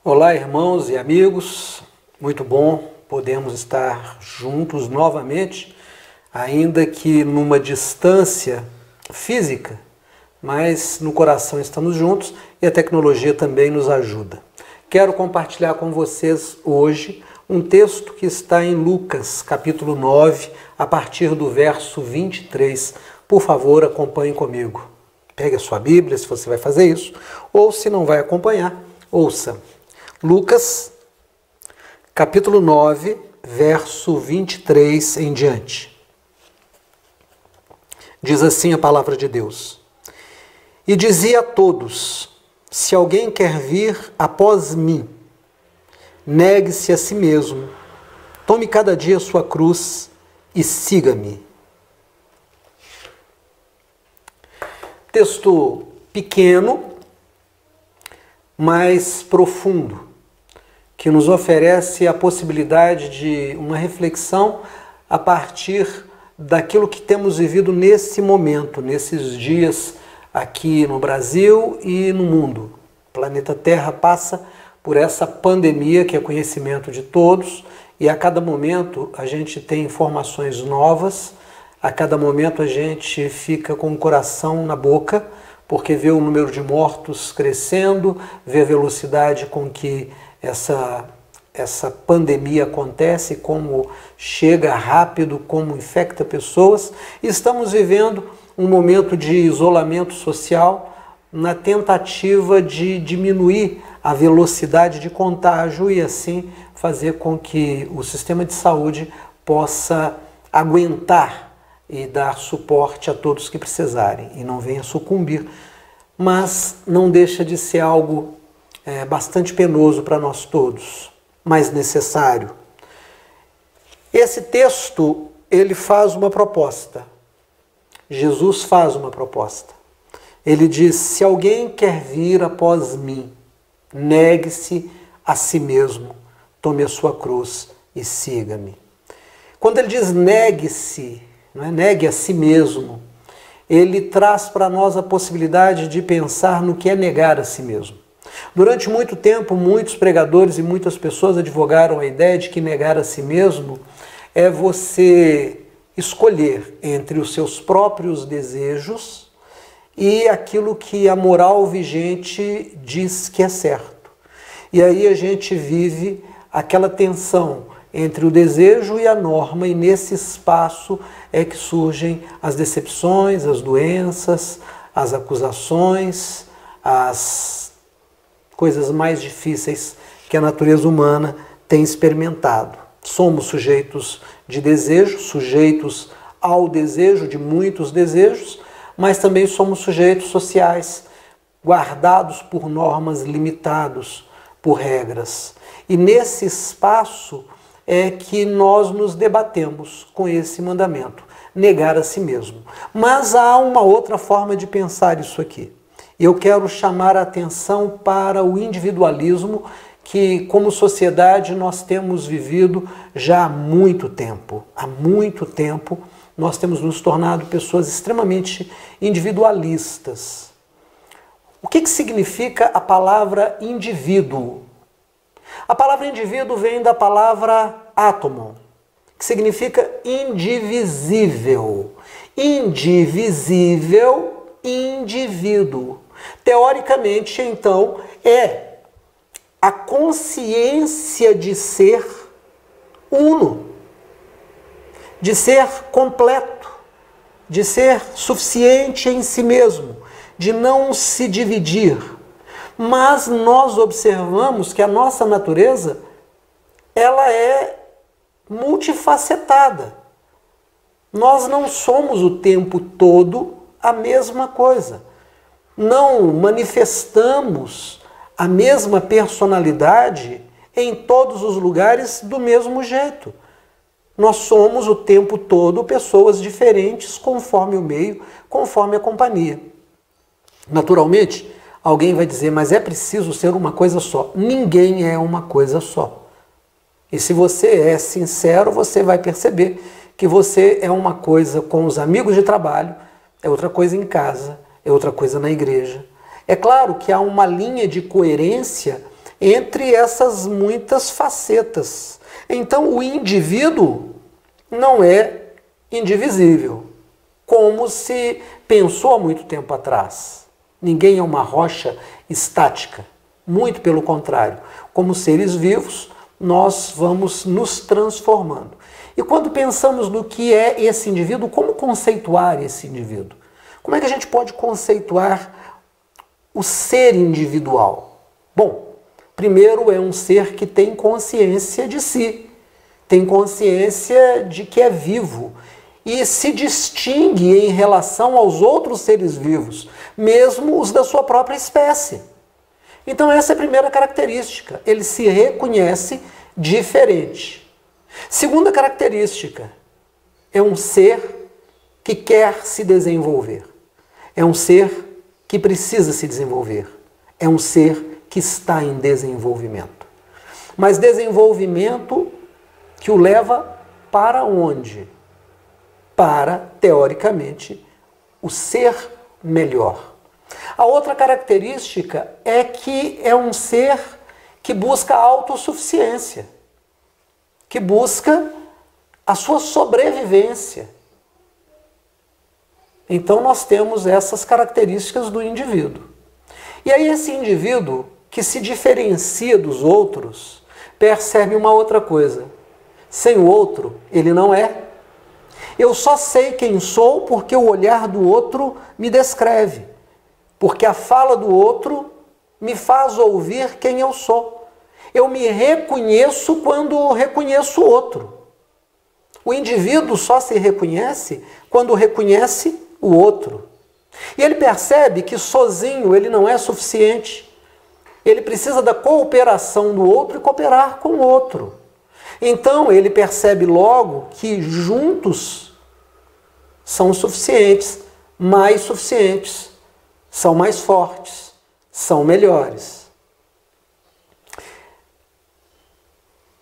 Olá, irmãos e amigos, muito bom podermos estar juntos novamente, ainda que numa distância física, mas no coração estamos juntos e a tecnologia também nos ajuda. Quero compartilhar com vocês hoje um texto que está em Lucas, capítulo 9, a partir do verso 23. Por favor, acompanhe comigo. Pegue a sua Bíblia, se você vai fazer isso, ou se não vai acompanhar, ouça. Lucas, capítulo 9, verso 23 em diante. Diz assim a palavra de Deus. E dizia a todos, se alguém quer vir após mim, negue-se a si mesmo, tome cada dia a sua cruz e siga-me. Texto pequeno, mas profundo, que nos oferece a possibilidade de uma reflexão a partir daquilo que temos vivido nesse momento, nesses dias aqui no Brasil e no mundo. O planeta Terra passa por essa pandemia que é conhecimento de todos e a cada momento a gente tem informações novas, a cada momento a gente fica com o coração na boca, porque vê o número de mortos crescendo, vê a velocidade com que essa pandemia acontece, como chega rápido, como infecta pessoas. E estamos vivendo um momento de isolamento social na tentativa de diminuir a velocidade de contágio e assim fazer com que o sistema de saúde possa aguentar e dar suporte a todos que precisarem e não venha sucumbir, mas não deixa de ser algo bastante penoso para nós todos, mas necessário. Esse texto, ele faz uma proposta. Jesus faz uma proposta. Ele diz, se alguém quer vir após mim, negue-se a si mesmo, tome a sua cruz e siga-me. Quando ele diz negue-se, não é? Negue a si mesmo, ele traz para nós a possibilidade de pensar no que é negar a si mesmo. Durante muito tempo, muitos pregadores e muitas pessoas advogaram a ideia de que negar a si mesmo é você escolher entre os seus próprios desejos e aquilo que a moral vigente diz que é certo. E aí a gente vive aquela tensão entre o desejo e a norma, e nesse espaço é que surgem as decepções, as doenças, as acusações, as coisas mais difíceis que a natureza humana tem experimentado. Somos sujeitos de desejo, sujeitos ao desejo, de muitos desejos, mas também somos sujeitos sociais, guardados por normas, limitados por regras. E nesse espaço é que nós nos debatemos com esse mandamento, negar a si mesmo. Mas há uma outra forma de pensar isso aqui. Eu quero chamar a atenção para o individualismo que, como sociedade, nós temos vivido já há muito tempo. Há muito tempo nós temos nos tornado pessoas extremamente individualistas. O que significa a palavra indivíduo? A palavra indivíduo vem da palavra átomo, que significa indivisível. Indivisível, indivíduo. Teoricamente, então, é a consciência de ser uno, de ser completo, de ser suficiente em si mesmo, de não se dividir. Mas nós observamos que a nossa natureza, ela é multifacetada. Nós não somos o tempo todo a mesma coisa. Não manifestamos a mesma personalidade em todos os lugares do mesmo jeito. Nós somos o tempo todo pessoas diferentes conforme o meio, conforme a companhia. Naturalmente, alguém vai dizer, mas é preciso ser uma coisa só. Ninguém é uma coisa só. E se você é sincero, você vai perceber que você é uma coisa com os amigos de trabalho, é outra coisa em casa, é outra coisa na igreja. É claro que há uma linha de coerência entre essas muitas facetas. Então, o indivíduo não é indivisível, como se pensou há muito tempo atrás. Ninguém é uma rocha estática, muito pelo contrário. Como seres vivos, nós vamos nos transformando. E quando pensamos no que é esse indivíduo, como conceituar esse indivíduo? Como é que a gente pode conceituar o ser individual? Bom, primeiro é um ser que tem consciência de si, tem consciência de que é vivo e se distingue em relação aos outros seres vivos, mesmo os da sua própria espécie. Então essa é a primeira característica, ele se reconhece diferente. Segunda característica, é um ser que quer se desenvolver. É um ser que precisa se desenvolver. É um ser que está em desenvolvimento. Mas desenvolvimento que o leva para onde? Para, teoricamente, o ser melhor. A outra característica é que é um ser que busca a autossuficiência, que busca a sua sobrevivência. Então nós temos essas características do indivíduo. E aí esse indivíduo que se diferencia dos outros percebe uma outra coisa. Sem o outro, ele não é. Eu só sei quem sou porque o olhar do outro me descreve. Porque a fala do outro me faz ouvir quem eu sou. Eu me reconheço quando reconheço o outro. O indivíduo só se reconhece quando reconhece o outro. E ele percebe que sozinho ele não é suficiente. Ele precisa da cooperação do outro e cooperar com o outro. Então ele percebe logo que juntos são suficientes, mais suficientes, são mais fortes, são melhores.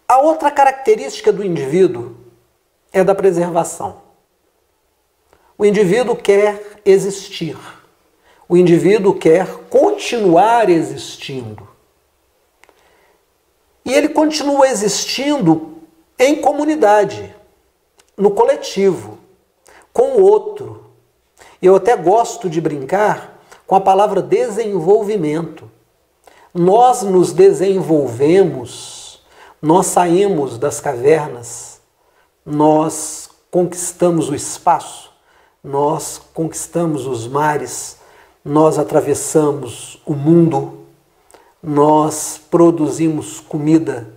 A outra característica do indivíduo é da preservação. O indivíduo quer existir. O indivíduo quer continuar existindo. E ele continua existindo em comunidade, no coletivo, com o outro. Eu até gosto de brincar com a palavra desenvolvimento. Nós nos desenvolvemos, nós saímos das cavernas, nós conquistamos o espaço, nós conquistamos os mares, nós atravessamos o mundo, nós produzimos comida,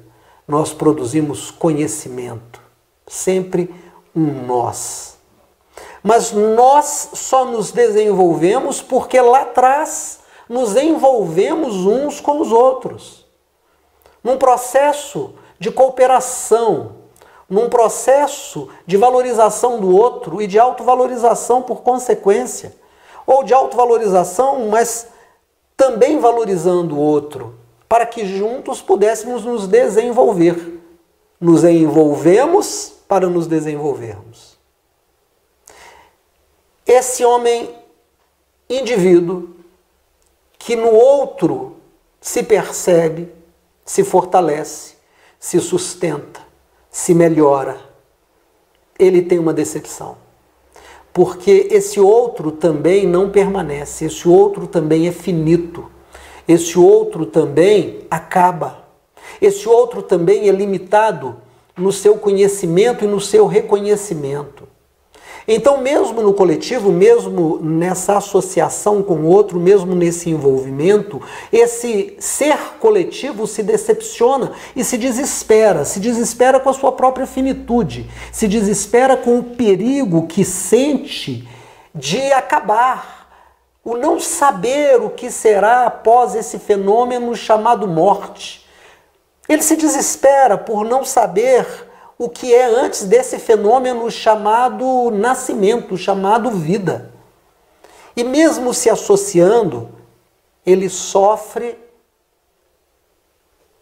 nós produzimos conhecimento. Sempre um nós. Mas nós só nos desenvolvemos porque lá atrás nos envolvemos uns com os outros. Num processo de cooperação, num processo de valorização do outro e de autovalorização por consequência. Ou de autovalorização, mas também valorizando o outro, para que juntos pudéssemos nos desenvolver. Nos envolvemos para nos desenvolvermos. Esse homem, indivíduo, que no outro se percebe, se fortalece, se sustenta, se melhora, ele tem uma decepção. Porque esse outro também não permanece, esse outro também é finito, esse outro também acaba, esse outro também é limitado no seu conhecimento e no seu reconhecimento. Então, mesmo no coletivo, mesmo nessa associação com o outro, mesmo nesse envolvimento, esse ser coletivo se decepciona e se desespera com a sua própria finitude, se desespera com o perigo que sente de acabar, o não saber o que será após esse fenômeno chamado morte. Ele se desespera por não saber o que é antes desse fenômeno chamado nascimento, chamado vida. E mesmo se associando, ele sofre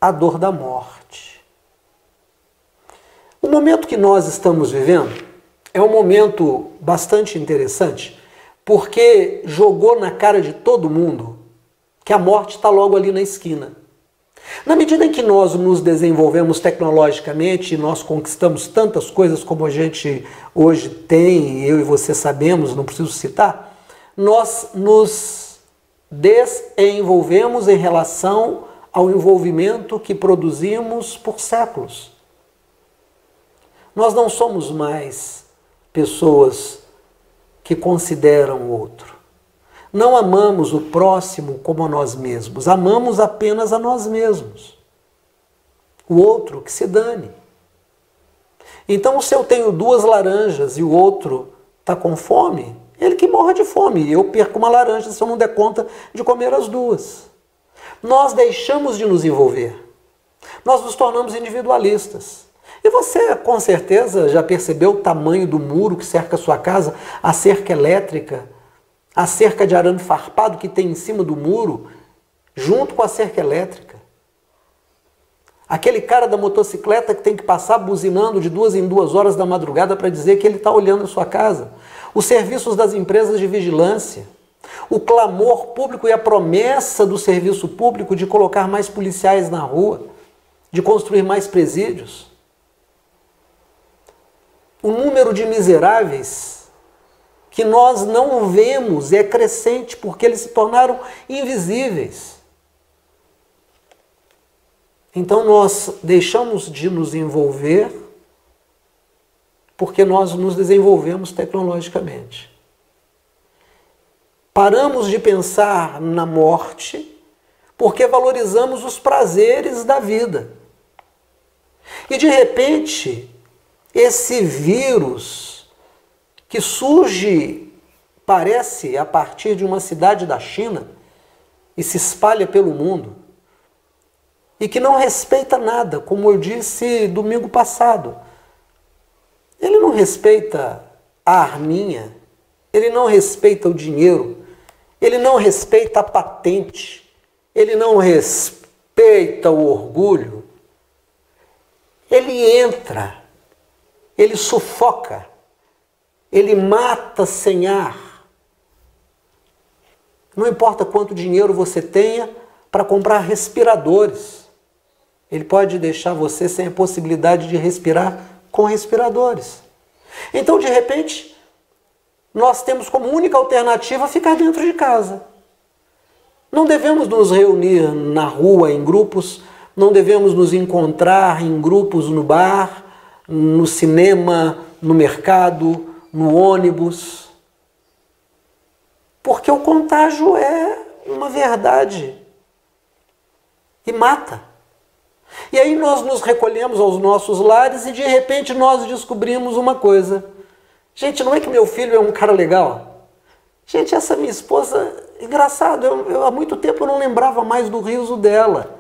a dor da morte. O momento que nós estamos vivendo é um momento bastante interessante, porque jogou na cara de todo mundo que a morte está logo ali na esquina. Na medida em que nós nos desenvolvemos tecnologicamente, nós conquistamos tantas coisas como a gente hoje tem, eu e você sabemos, não preciso citar, nós nos desenvolvemos em relação ao envolvimento que produzimos por séculos. Nós não somos mais pessoas que consideram o outro. Não amamos o próximo como a nós mesmos, amamos apenas a nós mesmos. O outro que se dane. Então, se eu tenho 2 laranjas e o outro está com fome, ele que morra de fome. Eu perco uma laranja se eu não der conta de comer as 2. Nós deixamos de nos envolver. Nós nos tornamos individualistas. E você, com certeza, já percebeu o tamanho do muro que cerca a sua casa, a cerca elétrica, a cerca de arame farpado que tem em cima do muro, junto com a cerca elétrica. Aquele cara da motocicleta que tem que passar buzinando de 2 em 2 horas da madrugada para dizer que ele está olhando a sua casa. Os serviços das empresas de vigilância. O clamor público e a promessa do serviço público de colocar mais policiais na rua, de construir mais presídios. O número de miseráveis que nós não vemos é crescente porque eles se tornaram invisíveis. Então nós deixamos de nos envolver porque nós nos desenvolvemos tecnologicamente. Paramos de pensar na morte porque valorizamos os prazeres da vida. E de repente, esse vírus que surge, parece, a partir de uma cidade da China e se espalha pelo mundo, e que não respeita nada, como eu disse domingo passado. Ele não respeita a arminha, ele não respeita o dinheiro, ele não respeita a patente, ele não respeita o orgulho. Ele entra, ele sufoca, ele mata sem ar. Não importa quanto dinheiro você tenha para comprar respiradores. Ele pode deixar você sem a possibilidade de respirar com respiradores. Então, de repente, nós temos como única alternativa ficar dentro de casa. Não devemos nos reunir na rua em grupos, não devemos nos encontrar em grupos no bar, no cinema, no mercado, no ônibus. Porque o contágio é uma verdade e mata. E aí nós nos recolhemos aos nossos lares e de repente nós descobrimos uma coisa. Gente, não é que meu filho é um cara legal? Gente, essa minha esposa, engraçado, há muito tempo eu não lembrava mais do riso dela.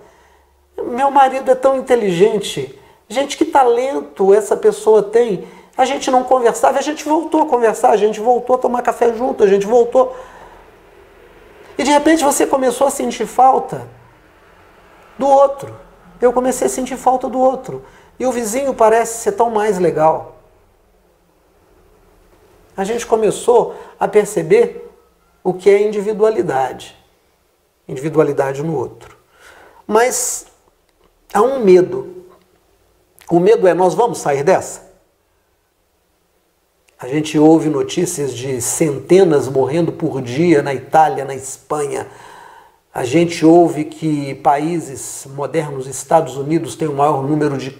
Meu marido é tão inteligente. Gente, que talento essa pessoa tem. A gente não conversava, a gente voltou a conversar, a gente voltou a tomar café junto, a gente voltou. E de repente você começou a sentir falta do outro. Eu comecei a sentir falta do outro. E o vizinho parece ser tão mais legal. A gente começou a perceber o que é individualidade. Individualidade no outro. Mas há um medo. O medo é: nós vamos sair dessa? A gente ouve notícias de centenas morrendo por dia na Itália, na Espanha. A gente ouve que países modernos, Estados Unidos, têm o maior número de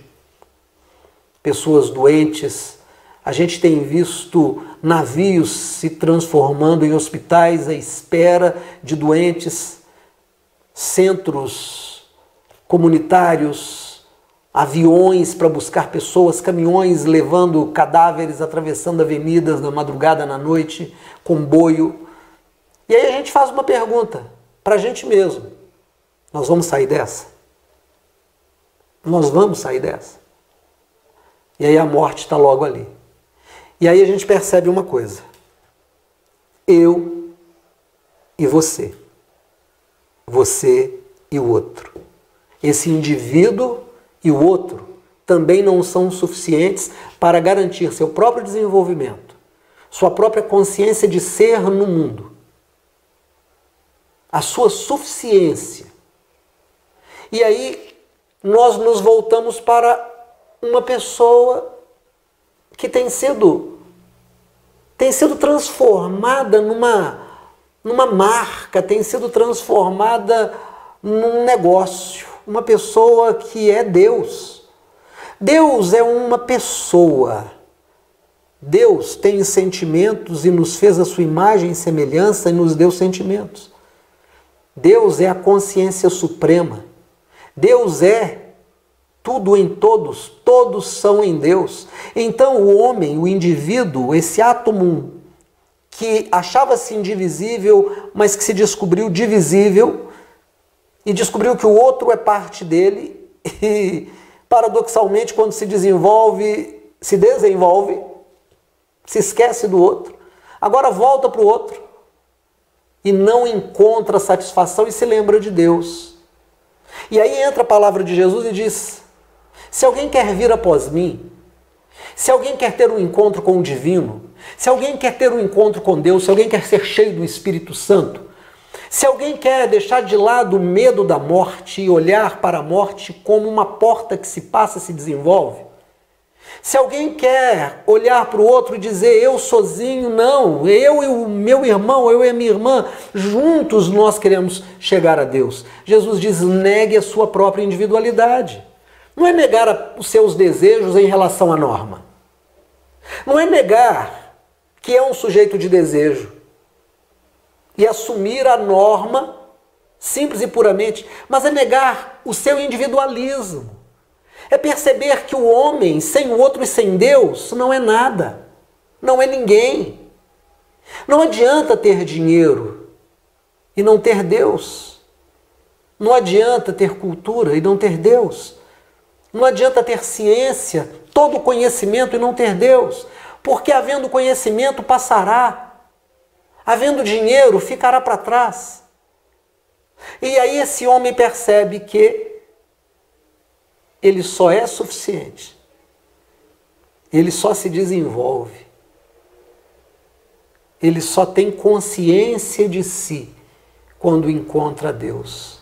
pessoas doentes. A gente tem visto navios se transformando em hospitais à espera de doentes, centros comunitários, aviões para buscar pessoas, caminhões levando cadáveres, atravessando avenidas na madrugada, na noite, comboio. E aí a gente faz uma pergunta para a gente mesmo: nós vamos sair dessa? Nós vamos sair dessa? E aí a morte está logo ali. E aí a gente percebe uma coisa: eu e você. Você e o outro. Esse indivíduo e o outro também não são suficientes para garantir seu próprio desenvolvimento, sua própria consciência de ser no mundo, a sua suficiência. E aí nós nos voltamos para uma pessoa que tem sido transformada numa marca, tem sido transformada num negócio, uma pessoa que é Deus. Deus é uma pessoa. Deus tem sentimentos e nos fez a sua imagem e semelhança e nos deu sentimentos. Deus é a consciência suprema. Deus é tudo em todos, todos são em Deus. Então o homem, o indivíduo, esse átomo que achava-se indivisível, mas que se descobriu divisível e descobriu que o outro é parte dele e, paradoxalmente, quando se desenvolve, se esquece do outro, agora volta para o outro e não encontra satisfação e se lembra de Deus. E aí entra a palavra de Jesus e diz: se alguém quer vir após mim, se alguém quer ter um encontro com o divino, se alguém quer ter um encontro com Deus, se alguém quer ser cheio do Espírito Santo, se alguém quer deixar de lado o medo da morte e olhar para a morte como uma porta que se passa e se desenvolve, se alguém quer olhar para o outro e dizer eu sozinho, não, eu e o meu irmão, eu e a minha irmã, juntos nós queremos chegar a Deus. Jesus diz: negue a sua própria individualidade. Não é negar os seus desejos em relação à norma. Não é negar que é um sujeito de desejo e assumir a norma simples e puramente, mas é negar o seu individualismo. É perceber que o homem sem o outro e sem Deus não é nada, não é ninguém. Não adianta ter dinheiro e não ter Deus. Não adianta ter cultura e não ter Deus. Não adianta ter ciência, todo conhecimento e não ter Deus. Porque havendo conhecimento passará, havendo dinheiro ficará para trás. E aí esse homem percebe que ele só é suficiente, ele só se desenvolve, ele só tem consciência de si quando encontra Deus.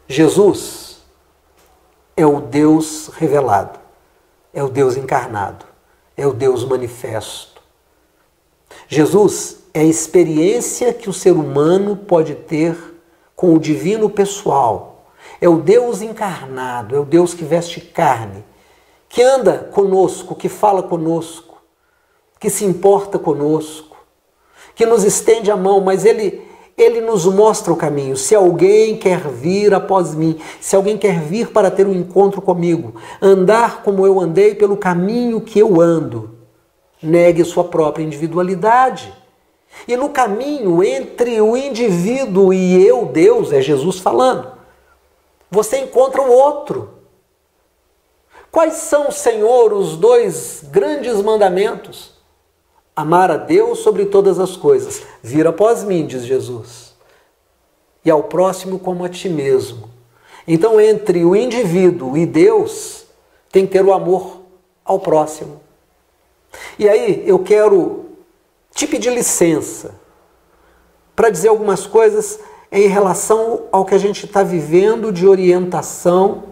Jesus é o Deus revelado, é o Deus encarnado, é o Deus manifesto. Jesus é a experiência que o ser humano pode ter com o divino pessoal. É o Deus encarnado, é o Deus que veste carne, que anda conosco, que fala conosco, que se importa conosco, que nos estende a mão, mas Ele nos mostra o caminho. Se alguém quer vir após mim, se alguém quer vir para ter um encontro comigo, andar como eu andei pelo caminho que eu ando, negue sua própria individualidade. E no caminho entre o indivíduo e eu, Deus, é Jesus falando, você encontra o outro. Quais são, Senhor, os dois grandes mandamentos? Amar a Deus sobre todas as coisas. Vir após mim, diz Jesus. E ao próximo como a ti mesmo. Então, entre o indivíduo e Deus, tem que ter o amor ao próximo. E aí, eu quero te pedir licença para dizer algumas coisas em relação ao que a gente está vivendo de orientação,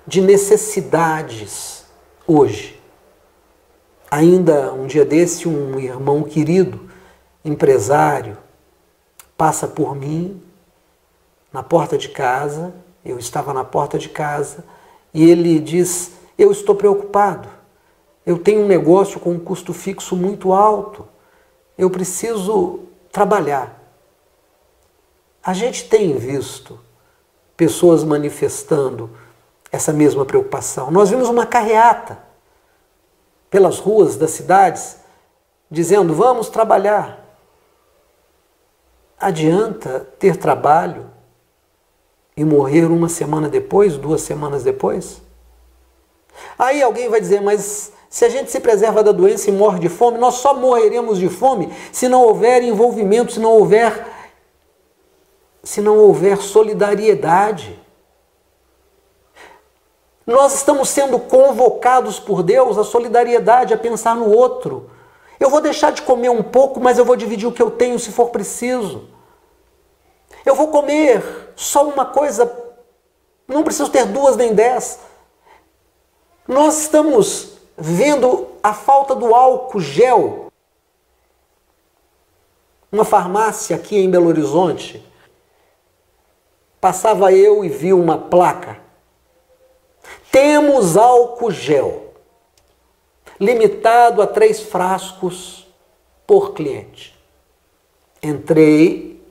de necessidades hoje. Ainda um dia desse, um irmão querido, empresário, passa por mim na porta de casa, eu estava na porta de casa, e ele diz: eu estou preocupado, eu tenho um negócio com um custo fixo muito alto, eu preciso trabalhar. A gente tem visto pessoas manifestando essa mesma preocupação. Nós vimos uma carreata pelas ruas das cidades dizendo: vamos trabalhar. Adianta ter trabalho e morrer uma semana depois, 2 semanas depois? Aí alguém vai dizer: mas se a gente se preserva da doença e morre de fome, nós só morreremos de fome se não houver envolvimento, se não houver solidariedade. Nós estamos sendo convocados por Deus à solidariedade, a pensar no outro. Eu vou deixar de comer um pouco, mas eu vou dividir o que eu tenho se for preciso. Eu vou comer só uma coisa Não preciso ter 2 nem 10. Nós estamos vendo a falta do álcool gel. Uma farmácia aqui em Belo Horizonte, passava eu e vi uma placa. Temos álcool gel, limitado a 3 frascos por cliente. Entrei,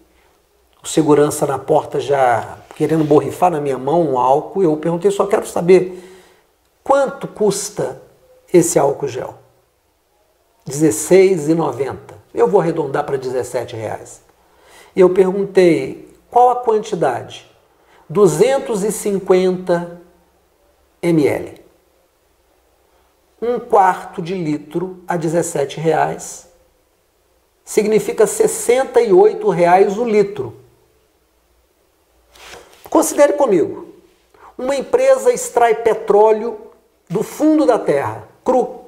o segurança na porta já querendo borrifar na minha mão um álcool. Eu perguntei, só quero saber quanto custa esse álcool gel. R$16,90. Eu vou arredondar para R$17. Eu perguntei, qual a quantidade? 250 ml. 1/4 de litro a R$17 significa R$68 o litro. Considere comigo, uma empresa extrai petróleo do fundo da terra, cru,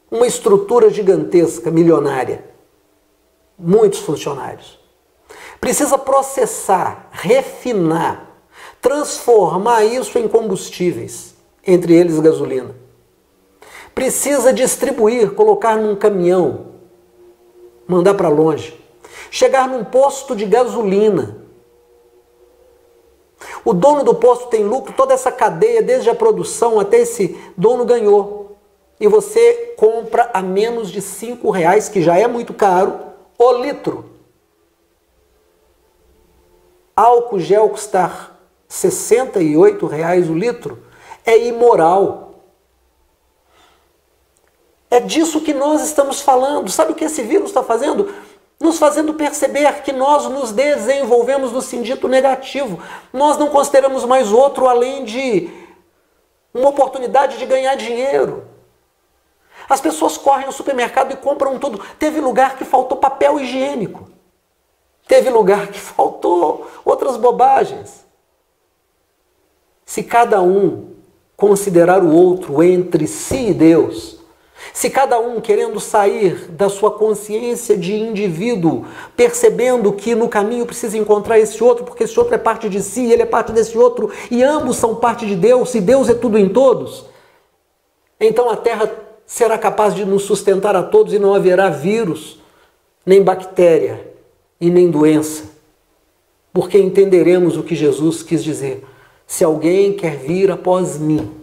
uma estrutura gigantesca, milionária, muitos funcionários. Precisa processar, refinar, transformar isso em combustíveis, entre eles gasolina. Precisa distribuir, colocar num caminhão, mandar para longe, chegar num posto de gasolina. O dono do posto tem lucro, toda essa cadeia, desde a produção até esse dono ganhou. E você compra a menos de R$5, que já é muito caro, o litro. Álcool gel custar R$68 o litro é imoral. É disso que nós estamos falando. Sabe o que esse vírus está fazendo? Nos fazendo perceber que nós nos desenvolvemos no sentido negativo. Nós não consideramos mais outro além de uma oportunidade de ganhar dinheiro. As pessoas correm ao supermercado e compram tudo. Teve lugar que faltou papel higiênico. Teve lugar que faltou outras bobagens. Se cada um considerar o outro entre si e Deus, se cada um querendo sair da sua consciência de indivíduo, percebendo que no caminho precisa encontrar esse outro, porque esse outro é parte de si, ele é parte desse outro, e ambos são parte de Deus, e Deus é tudo em todos, então a terra será capaz de nos sustentar a todos e não haverá vírus, nem bactéria e nem doença, porque entenderemos o que Jesus quis dizer. Se alguém quer vir após mim,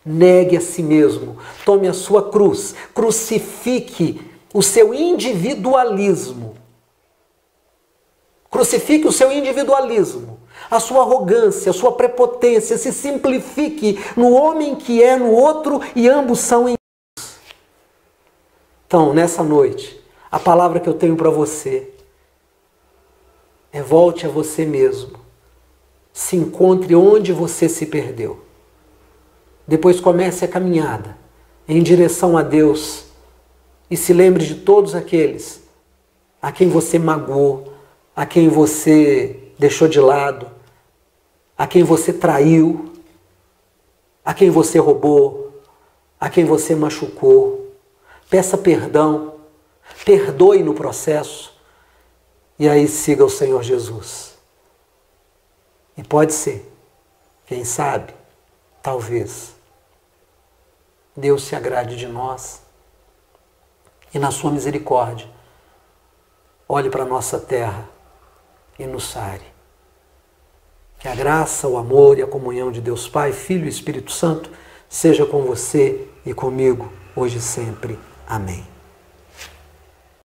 negue a si mesmo, tome a sua cruz, crucifique o seu individualismo. Crucifique o seu individualismo, a sua arrogância, a sua prepotência, se simplifique no homem que é no outro e ambos são em Deus. Então, nessa noite, a palavra que eu tenho para você é: volte a você mesmo, se encontre onde você se perdeu. Depois comece a caminhada em direção a Deus e se lembre de todos aqueles a quem você magoou, a quem você deixou de lado, a quem você traiu, a quem você roubou, a quem você machucou. Peça perdão, perdoe no processo e aí siga o Senhor Jesus. E pode ser, quem sabe, talvez, Deus se agrade de nós e na sua misericórdia olhe para a nossa terra e nos sare. Que a graça, o amor e a comunhão de Deus Pai, Filho e Espírito Santo seja com você e comigo, hoje e sempre. Amém.